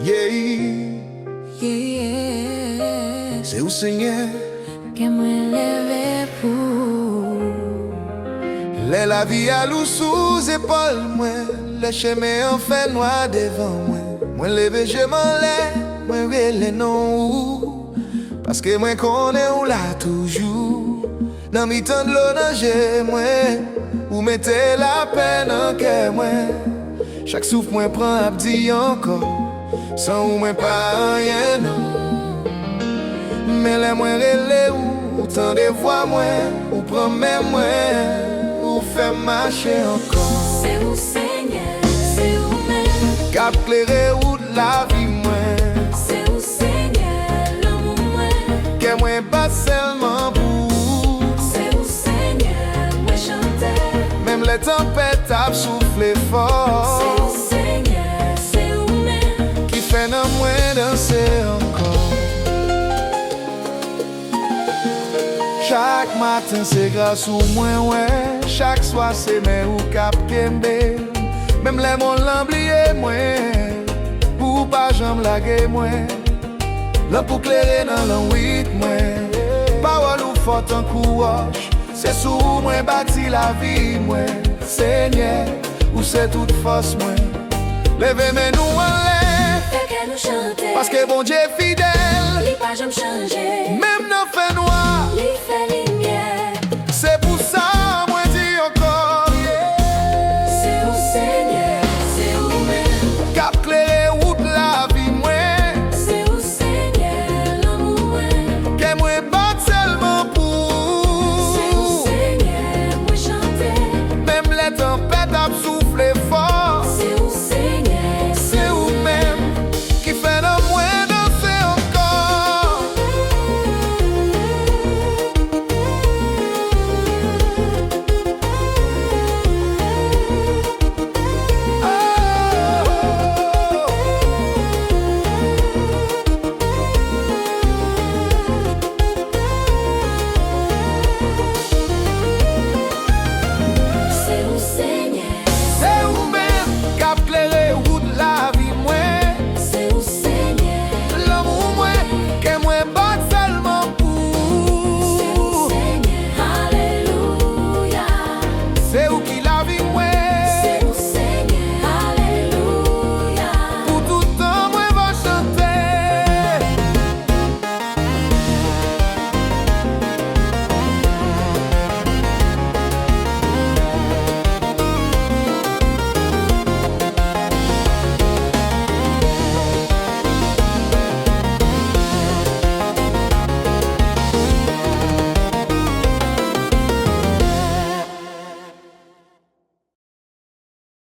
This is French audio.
Yeah, Yeah, c'est où Seigneur? que me leve pour. La vie à l'eau sous épaule, moi. Le chemin en fait noir devant moi. Moi levé, je m'en lève, moi relève non ou. Parce que moi connais ou là toujours. Dans mi temps de l'eau danger, moi. Ou mettez la peine en cœur, moi. Chaque souffle, moi prend à dire encore. Sans ou moi pas rien, non. Mais les moi relève ou tant de voix, moi. Ou promets, moi. Ou fait marcher encore. C'est où Seigneur, c'est où même. Cap clairé ou de la vie, moi. C'est où Seigneur, l'amour moi. Que moi pas seulement pour. C'est où Seigneur, moi chanter. Même les tempêtes a soufflé C'est fort. où Seigneur, c'est où même. Qui fait non moins danser encore. Chaque matin c'est grâce au moins ouais. Chaque soir c'est mais ou cap kembe. Même les mon l'oublier moi. Pour pas jamais laguer moi. Là pour clairer dans l'an 8 moi. Parole ou forte en courage. C'est sous moi bâti la vie moi. Seigneur, ou c'est toute force moi. Levez mais nous en l'air. Fait que nous chanter. Parce que bon Dieu est fidèle. Li pas jamais changer. Même dans fait noir. Li fait lumière.